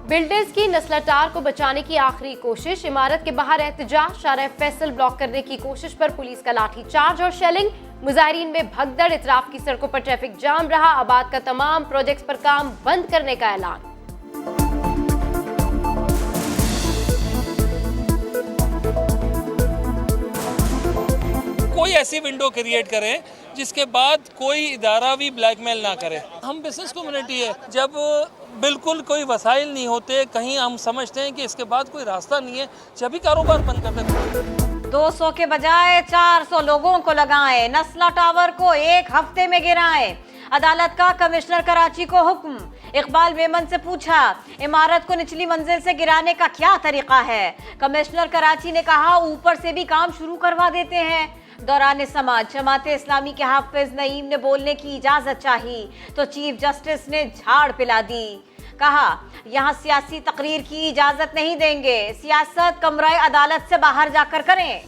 Builders की नस्लाटार को बचाने की आखिरी कोशिश, इमारत के बाहर एहतजाज, शारा फैसल ब्लॉक करने की कोशिश पर पुलिस का लाठीचार्ज और शेलिंग, मुजाहिरीन में भगदड़, इतराफ की सड़कों पर ट्रैफिक जाम रहा, आबाद का तमाम प्रोजेक्ट्स पर काम बंद करने का ऐलान। कोई ऐसी विंडो क्रिएट करें जिसके बाद कोई इदारा भी ब्लैकमेल ना करे। हम बिजनेस कम्युनिटी है, जब बिल्कुल कोई वसाइल नहीं होते, कहीं हम समझते हैं कि इसके बाद कोई रास्ता नहीं है, जब भी कारोबार बंद कर देते। 200 के बजाय 400 लोगों को लगाएं, नस्ला टावर को एक हफ्ते में गिराएं। अदालत का कमिश्नर कराची को हुक्म। इकबाल मेमन से पूछा, इमारत को निचली मंजिल से गिराने का क्या तरीका है? कमिश्नर कराची ने कहा, ऊपर से भी काम शुरू करवा देते हैं। दौरान समाज जमाते इस्लामी के हाफिज नईम ने बोलने की इजाजत चाही तो चीफ जस्टिस ने झाड़ पिला दी। कहा, यहाँ सियासी तकरीर की इजाजत नहीं देंगे, सियासत कमरा अदालत से बाहर जाकर करें।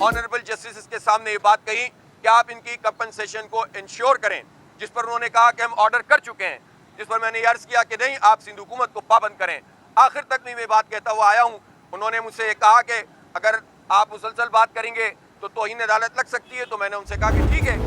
ऑनरेबल जस्टिस के सामने ये बात कही कि आप इनकी कंपनसेशन को इंश्योर करें, जिस पर उन्होंने कहा कि हम ऑर्डर कर चुके हैं, जिस पर मैंने अर्ज किया कि नहीं, आप सिंध हुकूमत को पाबंद करें। आखिर तक मैं बात कहता हुआ आया हूँ। उन्होंने मुझसे ये कहा कि अगर आप मुसलसल बात करेंगे तो तौहीन अदालत लग सकती है, तो मैंने उनसे कहा कि ठीक है।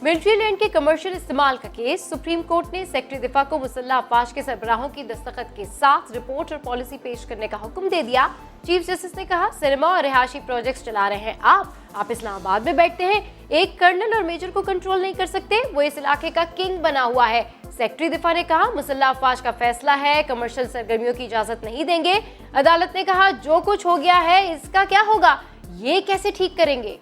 मिलिट्री लैंड के कमर्शियल इस्तेमाल का केस, सुप्रीम कोर्ट ने सेक्रेटरी दिफा को मुसल्लह अफवाज के सरबराहों की दस्तखत के साथ रिपोर्ट और पॉलिसी पेश करने का हुक्म दे दिया। चीफ जस्टिस ने कहा, सिनेमा और रिहायशी प्रोजेक्ट्स चला रहे हैं आप इस्लामाबाद में बैठते हैं, एक कर्नल और मेजर को कंट्रोल नहीं कर सकते, वो इस इलाके का किंग बना हुआ है। सेक्रेटरी दिफा ने कहा, मुसल्लह अफवाज का फैसला है, कमर्शियल सरगर्मियों की इजाजत नहीं देंगे। अदालत ने कहा, जो कुछ हो गया है इसका क्या होगा, ये कैसे ठीक करेंगे?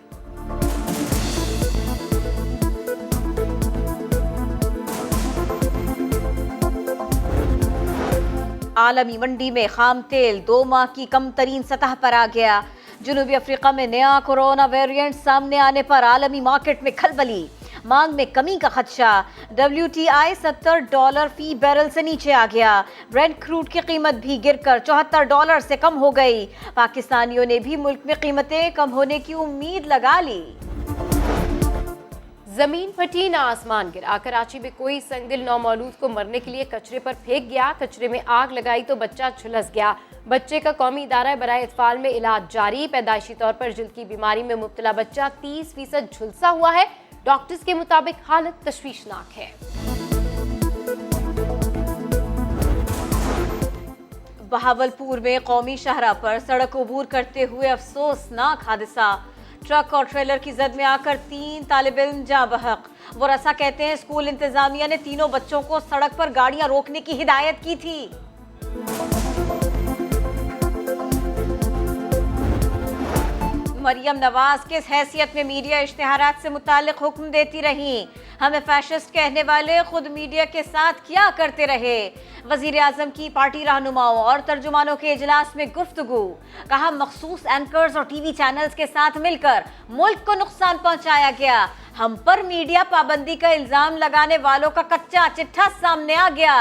आलमी मंडी में खाम तेल 2 माह की कम तरीन सतह पर आ गया। जनूबी अफ्रीका में नया कोरोना वेरिएंट सामने आने पर आलमी मार्केट में खलबली, मांग में कमी का खदशा। WTI $70 फी बैरल से नीचे आ गया। ब्रेंट क्रूड की कीमत भी गिरकर $74 से कम हो गई। पाकिस्तानियों ने भी मुल्क में कीमतें कम होने की उम्मीद लगा ली। जमीन फटी ना आसमान गिरा, कराची में कोई संगदिल नौमौलूद को मरने के लिए कचरे पर फेंक गया, कचरे में आग लगाई तो बच्चा झुलस गया। बच्चे का कौमी इदारा बराए इत्फाल में इलाज जारी। पैदाइशी तौर पर जिल्द की बीमारी में मुब्तला बच्चा 30% झुलसा हुआ है। डॉक्टर्स के मुताबिक हालत तशवीशनाक है। बहावलपुर में कौमी शाहरा पर सड़क अबूर करते हुए अफसोसनाक हादसा। ट्रक और ट्रेलर की जद में आकर 3 तालिब इल्म जाँ बहक। वो रसा कहते हैं, स्कूल इंतजामिया ने तीनों बच्चों को सड़क पर गाड़ियां रोकने की हिदायत की थी। मरियम नवाज किस हैसियत में मीडिया इश्तिहारात से मुतालिक हुक्म देती रहीं? हमें फैशिस्ट कहने वाले खुद मीडिया के साथ क्या करते रहे? वजीर आजम की पार्टी रहनुमाओं और तर्जुमानों के इजलास में गुफ्तगू। कहा, मखसूस एंकर्स और टीवी चैनल्स के साथ मिलकर मुल्क को नुकसान पहुंचाया गया। हम पर मीडिया पाबंदी का इल्जाम लगाने वालों का कच्चा चिट्ठा सामने आ गया।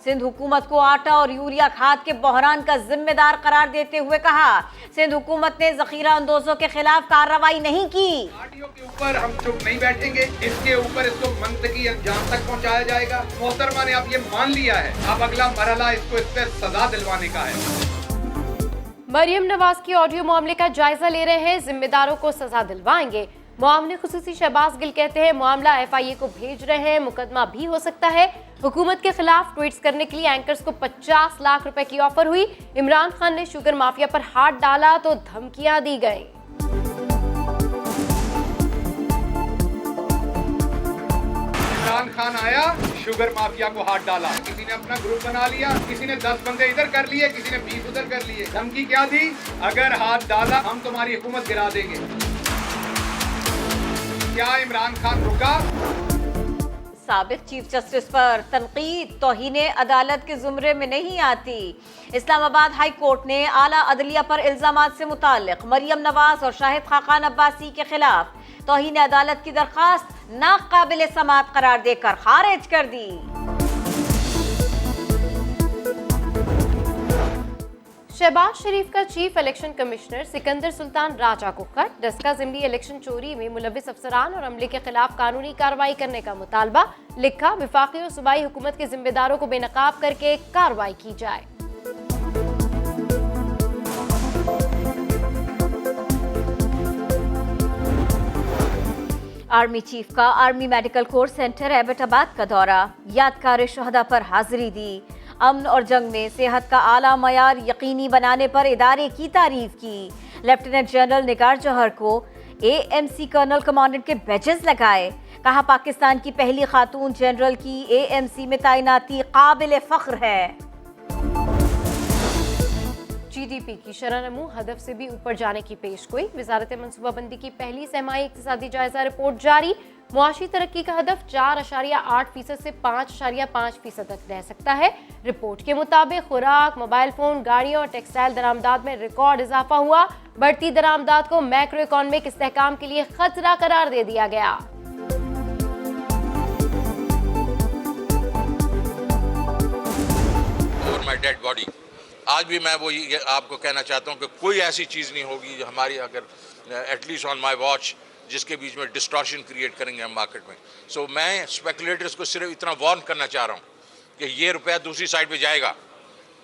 सिंध हुकूमत को आटा और यूरिया खाद के बहरान का जिम्मेदार करार देते हुए कहा, सिंध हुकूमत ने जखीरा अंदोजों के खिलाफ कार्रवाई नहीं की। पार्टियों के ऊपर हम चुप नहीं बैठेंगे, इसके ऊपर इसको मंतकी अंजाम तक पहुंचाया जाएगा। मोहतरमा ने अब ये मान लिया है, अब अगला मरहला इसको इस पर सजा दिलवाने का है। मरियम नवाज की ऑडियो मामले का जायजा ले रहे हैं, जिम्मेदारों को सजा दिलवाएंगे। मामले खुसूसी शहबाज गिल कहते हैं, मामला FIA को भेज रहे हैं, मुकदमा भी हो सकता है। हुकूमत के खिलाफ ट्वीट्स करने के लिए एंकर्स को 50 लाख रुपए की ऑफर हुई। इमरान खान ने शुगर माफिया पर हाथ डाला तो धमकियां दी गई। इमरान खान आया, शुगर माफिया को हाथ डाला, किसी ने अपना ग्रुप बना लिया, किसी ने 10 बंदे इधर कर लिए, किसी ने 20 उधर कर लिए। धमकी क्या दी? अगर हाथ डाला हम तुम्हारी हुकूमत गिरा देंगे। क्या इमरान खान रुका? साबिक चीफ जस्टिस पर तनकीद तौहीन अदालत के जुमरे में नहीं आती। इस्लामाबाद हाई कोर्ट ने आला अदलिया पर इल्जामात से मुताल्लिक मरियम नवाज और शाहिद खाकान अब्बासी के खिलाफ तौहीन अदालत की दरखास्त नाकाबिल समाअत करार देकर खारिज कर दी। शहबाज शरीफ का chief election commissioner Sikandar Sultan Raja को खत, डस्का असेंबली इलेक्शन चोरी में मुलव्विस अफसरान और अमले के खिलाफ कानूनी कार्रवाई करने का मुतालबा। लिखा, विफाकी और सूबाई हुकूमत के जिम्मेदारों को बेनकाब करके कार्रवाई की जाए। आर्मी चीफ का army medical corps centre Abbottabad का दौरा, यादगार शहदा पर हाजिरी दी। अमन और जंग में सेहत का आला मयार यकीनी बनाने पर इदारे की तारीफ की। लेफ्टिनेंट जनरल निगार जौहर को AMC कर्नल कमांडेंट के बैजेस लगाए। कहा, पाकिस्तान की पहली खातून जनरल की AMC में तैनाती काबिल फख्र है। GDP की शरह-नमू हदफ से भी ऊपर जाने की पेशगोई। वजारत मनसूबाबंदी की पहली सहमाही इक्तिसादी जायजा रिपोर्ट जारी। मुआशी तरक्की का हदफ 4.8% से 5.5% तक रह सकता है। रिपोर्ट के मुताबिक खुराक, मोबाइल फोन, गाड़ियों और टेक्सटाइल दरामदाद में रिकॉर्ड इजाफा हुआ। बढ़ती दरामदाद को मैक्रो इकोनॉमिक इस्तेहकाम के लिए खतरा करार दे दिया गया। माय डेड बॉडी, आज भी मैं वो आपको कहना चाहता हूँ कि कोई ऐसी चीज़ नहीं होगी जो हमारी, अगर एटलीस्ट ऑन माय वॉच, जिसके बीच में डिस्टॉर्शन क्रिएट करेंगे हम मार्केट में। सो मैं स्पेकुलेटर्स को सिर्फ इतना वार्न करना चाह रहा हूँ कि ये रुपया दूसरी साइड पे जाएगा।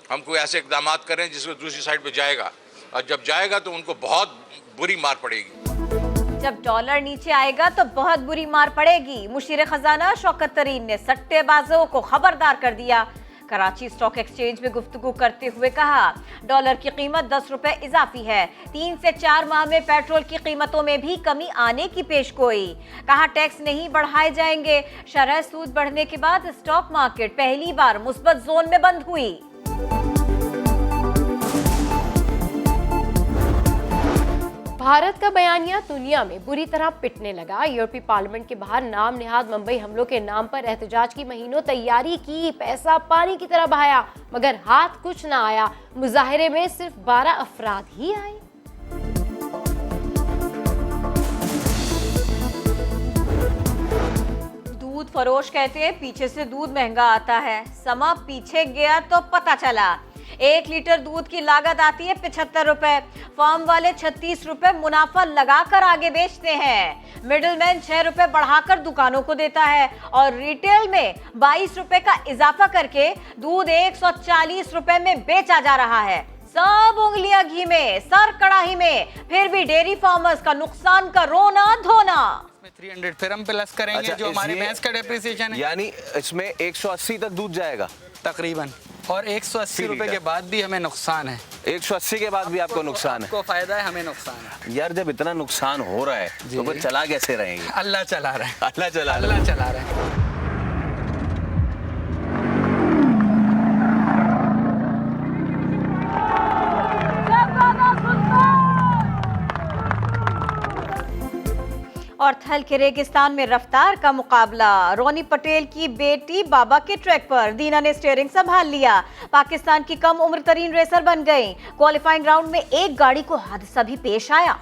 हम कोई ऐसे इकदाम करें जिसको दूसरी साइड पे जाएगा, और जब जाएगा तो उनको बहुत बुरी मार पड़ेगी। जब डॉलर नीचे आएगा तो बहुत बुरी मार पड़ेगी। मुशीर खजाना शौकत तरीन ने सट्टेबाजों को खबरदार कर दिया। कराची स्टॉक एक्सचेंज में गुफ्तगू करते हुए कहा, डॉलर की कीमत 10 रुपए इजाफी है। 3 से 4 माह में पेट्रोल की कीमतों में भी कमी आने की पेशगोई। कहा, टैक्स नहीं बढ़ाए जाएंगे। शरह सूद बढ़ने के बाद स्टॉक मार्केट पहली बार मुस्बत जोन में बंद हुई। भारत का बयानिया दुनिया में बुरी तरह पिटने लगा। यूरोपीय पार्लियामेंट के बाहर नाम निहाद मुंबई हमलों के नाम पर एहतजाज की महीनों तैयारी की, पैसा पानी की तरह बहाया, मगर हाथ कुछ ना आया। मुजाहिरे में सिर्फ 12 अफराद ही आए। दूध फरोश कहते हैं पीछे से दूध महंगा आता है। समा पीछे गया तो पता चला 1 लीटर दूध की लागत आती है 75 रुपए। फार्म वाले 36 रुपए मुनाफा लगाकर आगे बेचते हैं। मिडलमैन 6 रुपए बढ़ाकर दुकानों को देता है और रिटेल में 22 रुपए का इजाफा करके दूध 140 रुपए में बेचा जा रहा है। सब उंगलियां घी में, सर कड़ाही में, फिर भी डेयरी फार्मर्स का नुकसान का रोना धोना। 300 फिर हम प्लस करेंगे। अच्छा, जो हमारे भैंस का डेप्रिसिएशन है, यानी इसमें 180 तक दूध जाएगा तकरीबन, और 180 रुपए के बाद भी हमें नुकसान है। 180 के बाद भी आपको नुकसान है? आपको फायदा है, हमें नुकसान है। यार, जब इतना नुकसान हो रहा है तो फिर चला कैसे रहेंगे? अल्लाह चला रहा है। अल्लाह चला रहा है। और थल के रेगिस्तान में रफ्तार का मुकाबला। रोनी पटेल की बेटी बाबा के ट्रैक पर, दीना ने स्टीयरिंग संभाल लिया। पाकिस्तान की कम उम्र तरीन रेसर बन गई। क्वालिफाइंग राउंड में एक गाड़ी को हादसा भी पेश आया।